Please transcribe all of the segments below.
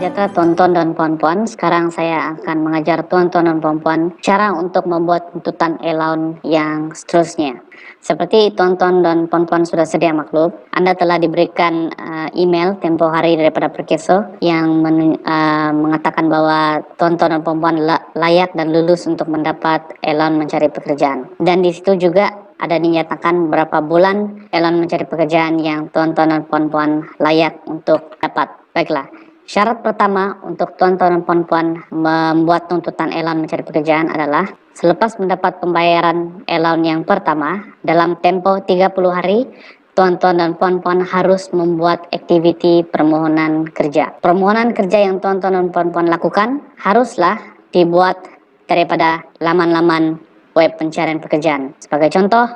sejahtera tonton dan puan-puan. Sekarang saya akan mengajar tonton dan puan-puan cara untuk membuat tuntutan allowance yang seterusnya. Seperti tonton dan puan-puan sudah sedia maklum, Anda telah diberikan email tempo hari daripada Perkeso yang mengatakan bahwa tonton dan puan-puan layak dan lulus untuk mendapat allowance mencari pekerjaan. Dan di situ juga ada dinyatakan berapa bulan allowance mencari pekerjaan yang tonton dan puan-puan layak untuk dapat. Baiklah. Syarat pertama untuk tuan-tuan dan puan-puan membuat tuntutan allowance mencari pekerjaan adalah selepas mendapat pembayaran allowance yang pertama dalam tempo 30 hari, tuan-tuan dan puan-puan harus membuat aktiviti permohonan kerja. Permohonan kerja yang tuan-tuan dan puan-puan lakukan haruslah dibuat daripada laman-laman web pencarian pekerjaan. Sebagai contoh,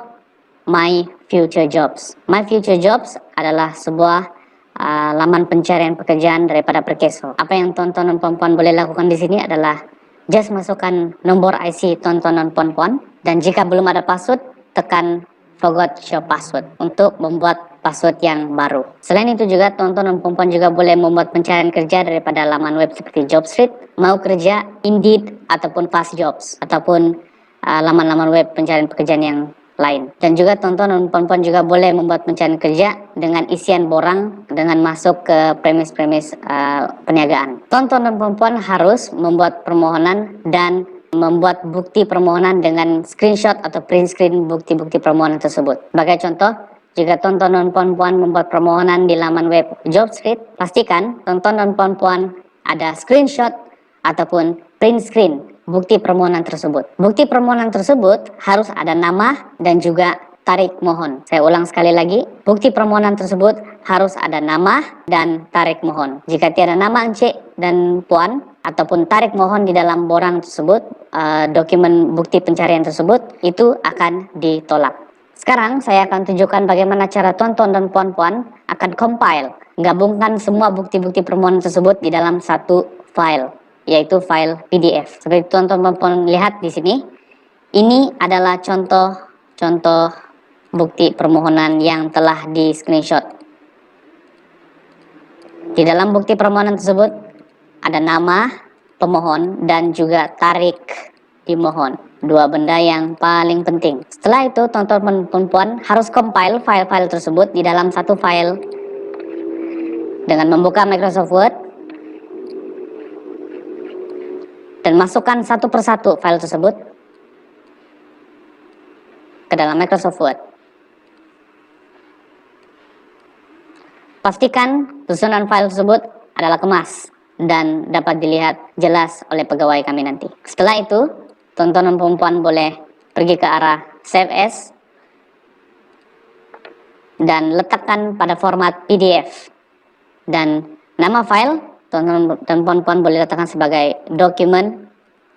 My Future Jobs. My Future Jobs adalah sebuah laman pencarian pekerjaan daripada Perkeso. Apa yang tuan-tuan dan puan-puan boleh lakukan di sini adalah just masukkan nomor IC tuan-tuan dan puan-puan, dan jika belum ada password, tekan forgot show password untuk membuat password yang baru. Selain itu juga tuan-tuan dan puan-puan juga boleh membuat pencarian kerja daripada laman web seperti Jobstreet, Mau Kerja, Indeed, ataupun Fast Jobs, ataupun laman-laman web pencarian pekerjaan yang lain. Dan juga tuan-tuan dan puan-puan juga boleh membuat pencarian kerja dengan isian borang dengan masuk ke premis-premis perniagaan. Tuan-tuan dan puan-puan harus membuat permohonan dan membuat bukti permohonan dengan screenshot atau print screen bukti-bukti permohonan tersebut. Sebagai contoh, jika tuan-tuan dan puan-puan membuat permohonan di laman web Jobstreet, pastikan tuan-tuan dan puan-puan ada screenshot ataupun print screen bukti permohonan tersebut. Bukti permohonan tersebut harus ada nama dan juga tarik mohon. Saya ulang sekali lagi, bukti permohonan tersebut harus ada nama dan tarik mohon. Jika tiada nama Encik dan Puan ataupun tarik mohon di dalam borang tersebut, dokumen bukti pencarian tersebut, itu akan ditolak. Sekarang saya akan tunjukkan bagaimana cara tuan-tuan dan puan-puan akan compile, gabungkan semua bukti-bukti permohonan tersebut di dalam satu file, yaitu file PDF. Seperti tuan-tuan dan puan lihat di sini, ini adalah contoh bukti permohonan yang telah di screenshot. Di dalam bukti permohonan tersebut ada nama pemohon dan juga tarik dimohon. Dua benda yang paling penting. Setelah itu tuan-tuan dan puan harus compile file-file tersebut di dalam satu file dengan membuka Microsoft Word dan masukkan satu persatu file tersebut ke dalam Microsoft Word. Pastikan susunan file tersebut adalah kemas dan dapat dilihat jelas oleh pegawai kami nanti. Setelah itu, tuan-tuan dan puan boleh pergi ke arah Save As dan letakkan pada format PDF. Dan nama file tuan-tuan dan puan boleh letakkan sebagai Document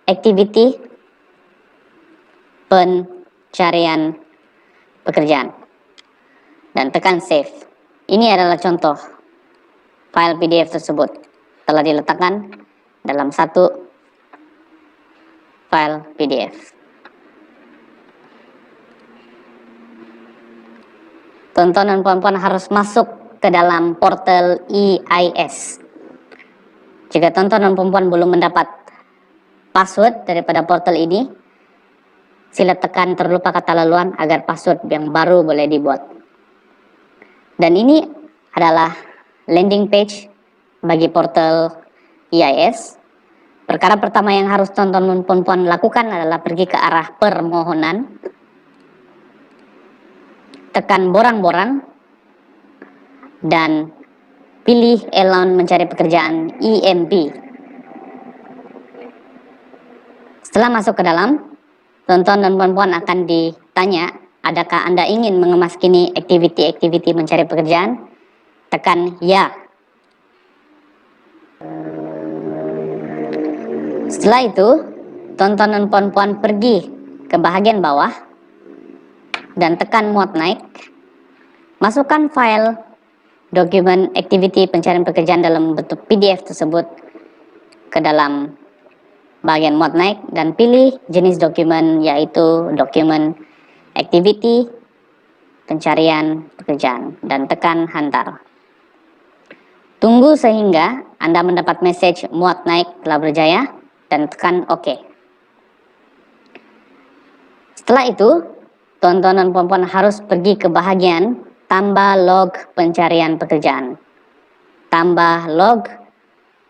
Activity Pencarian Pekerjaan. Dan tekan Save. Ini adalah contoh file PDF tersebut telah diletakkan dalam satu file PDF. Tuan-tuan dan puan-puan harus masuk ke dalam portal EIS. Jika tuan-tuan dan puan-puan belum mendapat password daripada portal ini, sila tekan terlupa kata laluan agar password yang baru boleh dibuat. Dan ini adalah landing page bagi portal EIS. Perkara pertama yang harus tuan-tuan dan puan-puan lakukan adalah pergi ke arah permohonan, tekan borang-borang, dan pilih allowance mencari pekerjaan EMP. Setelah masuk ke dalam, tuan-tuan dan puan-puan akan ditanya, adakah Anda ingin mengemaskini aktiviti-aktiviti mencari pekerjaan? Tekan ya. Setelah itu, tuan-tuan dan puan-puan pergi ke bahagian bawah dan tekan muat naik. Masukkan file dokumen aktiviti pencarian pekerjaan dalam bentuk PDF tersebut ke dalam bagian muat naik dan pilih jenis dokumen, yaitu dokumen aktiviti pencarian pekerjaan, dan tekan hantar. Tunggu sehingga Anda mendapat message muat naik telah berjaya dan tekan OK. Setelah itu, tuan-tuan dan puan-puan harus pergi ke bahagian tambah log pencarian pekerjaan. Tambah log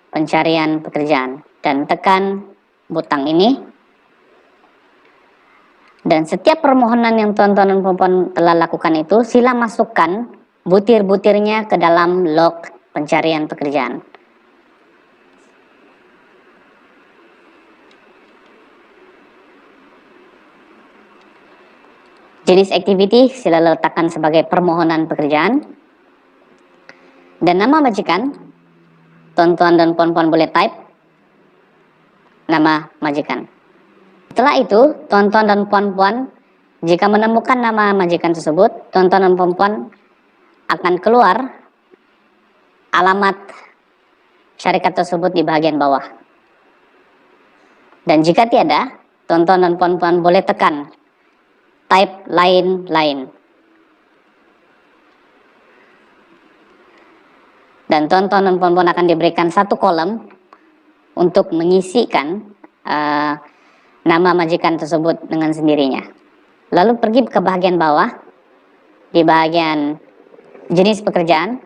pencarian pekerjaan dan tekan butang ini. Dan setiap permohonan yang tuan-tuan dan puan-puan telah lakukan itu, sila masukkan butir-butirnya ke dalam log pencarian pekerjaan. Jenis activity sila letakkan sebagai permohonan pekerjaan. Dan nama majikan, tuan-tuan dan puan-puan boleh type nama majikan. Setelah itu, tuan-tuan dan puan-puan jika menemukan nama majikan tersebut, tuan-tuan dan puan-puan akan keluar alamat syarikat tersebut di bagian bawah. Dan jika tiada, tuan-tuan dan puan-puan boleh tekan type lain-lain. Dan tuan-tuan dan puan-puan akan diberikan satu kolom untuk mengisikan nama majikan tersebut dengan sendirinya. Lalu pergi ke bagian bawah, di bagian jenis pekerjaan,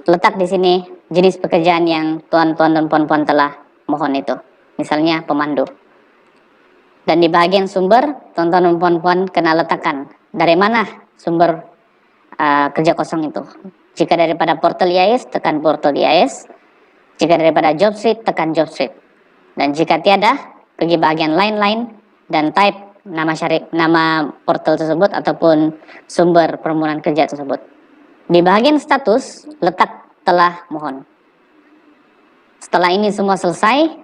letak di sini jenis pekerjaan yang tuan-tuan dan puan-puan telah mohon itu, misalnya pemandu. Dan di bagian sumber, tuan-tuan dan puan-puan kena letakkan dari mana sumber kerja kosong itu. Jika daripada portal IAS, tekan portal IAS. Jika daripada job street, tekan job street. Dan jika tiada, pergi bagian lain-lain dan type nama portal tersebut ataupun sumber permohonan kerja tersebut. Di bagian status, letak telah mohon. Setelah ini semua selesai,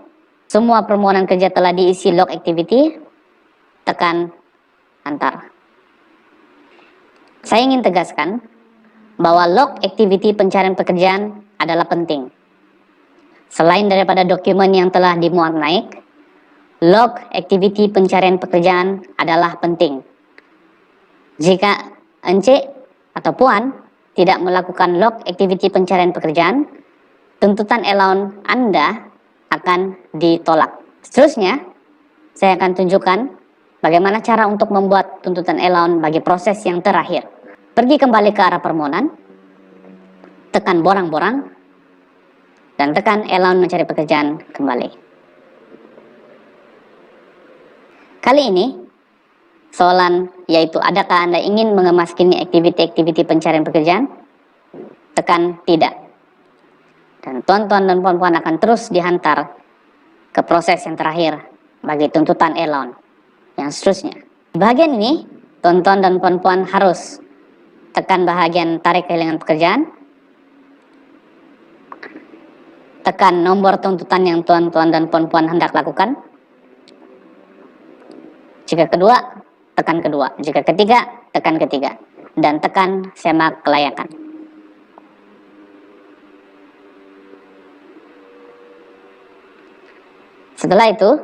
semua permohonan kerja telah diisi log activity, tekan antar. Saya ingin tegaskan bahwa log activity pencarian pekerjaan adalah penting. Selain daripada dokumen yang telah dimuat naik, log activity pencarian pekerjaan adalah penting. Jika encik atau puan tidak melakukan log activity pencarian pekerjaan, tuntutan allowance Anda akan ditolak. Seterusnya, saya akan tunjukkan bagaimana cara untuk membuat tuntutan allowance bagi proses yang terakhir. Pergi kembali ke arah permohonan, tekan borang-borang, dan tekan allowance mencari pekerjaan kembali. Kali ini, soalan yaitu adakah Anda ingin mengemas kini aktiviti-aktiviti pencarian pekerjaan? Tekan tidak. Dan tuan-tuan dan puan-puan akan terus dihantar ke proses yang terakhir bagi tuntutan allowance yang seterusnya. Di bagian ini, tuan-tuan dan puan-puan harus tekan bahagian tarik kehilangan pekerjaan, tekan nomor tuntutan yang tuan-tuan dan puan-puan hendak lakukan. Jika kedua, tekan kedua. Jika ketiga, tekan ketiga. Dan tekan semak kelayakan. Setelah itu,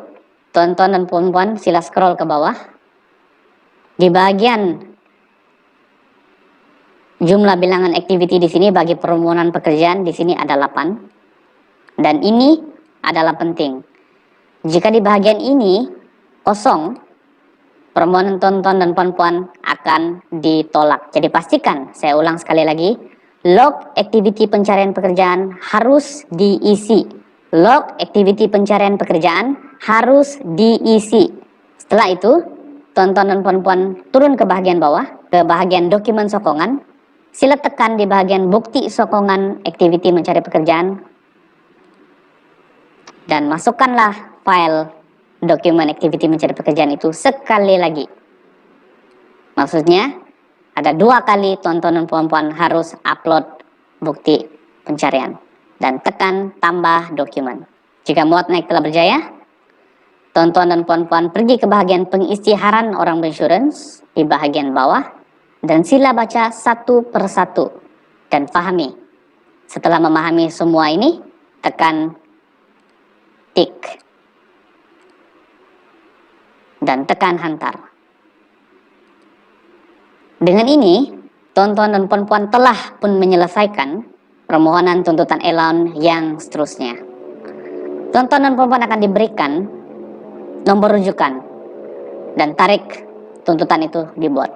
tuan-tuan dan puan-puan sila scroll ke bawah. Di bagian jumlah bilangan activity di sini bagi permohonan pekerjaan di sini ada 8. Dan ini adalah penting. Jika di bagian ini kosong, permohonan tuan-tuan dan puan-puan akan ditolak. Jadi pastikan, saya ulang sekali lagi, log activity pencarian pekerjaan harus diisi. Log activity pencarian pekerjaan harus diisi. Setelah itu, tuan-tuan dan puan-puan turun ke bagian bawah, ke bagian dokumen sokongan. Sila tekan di bagian bukti sokongan activity mencari pekerjaan. Dan masukkanlah file dokumen activity mencari pekerjaan itu sekali lagi. Maksudnya, ada 2 kali tuan-tuan dan puan-puan harus upload bukti pencarian. Dan tekan tambah dokumen. Jika muat naik telah berjaya, tuan-tuan dan puan-puan pergi ke bagian pengisytiharan orang berinsurans di bagian bawah. Dan sila baca satu persatu dan pahami. Setelah memahami semua ini, tekan tik dan tekan hantar. Dengan ini, tuan-tuan dan puan-puan telah pun menyelesaikan permohonan tuntutan allowance yang seterusnya. Tuan-tuan dan puan-puan akan diberikan nomor rujukan dan tarik tuntutan itu dibuat.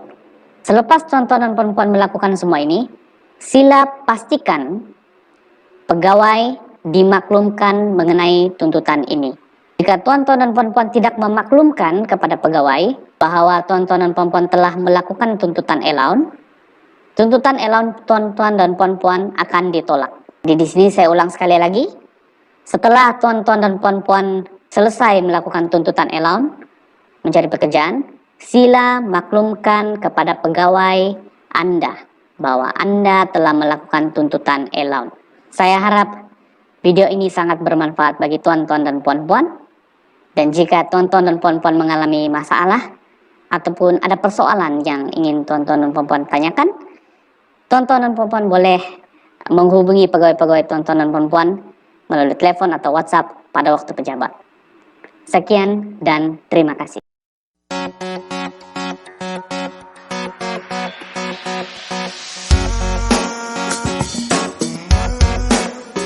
Selepas tuan-tuan dan puan-puan melakukan semua ini, sila pastikan pegawai dimaklumkan mengenai tuntutan ini. Jika tuan-tuan dan puan-puan tidak memaklumkan kepada pegawai bahwa tuan-tuan dan puan-puan telah melakukan tuntutan allowance tuan-tuan dan puan-puan akan ditolak. Di sini saya ulang sekali lagi. Setelah tuan-tuan dan puan-puan selesai melakukan tuntutan allowance mencari pekerjaan, sila maklumkan kepada pegawai Anda bahwa Anda telah melakukan tuntutan allowance. Saya harap video ini sangat bermanfaat bagi tuan-tuan dan puan-puan. Dan jika tuan-tuan dan puan-puan mengalami masalah ataupun ada persoalan yang ingin tuan-tuan dan puan-puan tanyakan, tuan-tuan dan puan-puan boleh menghubungi pegawai-pegawai tuan-tuan dan puan-puan melalui telepon atau WhatsApp pada waktu pejabat. Sekian dan terima kasih.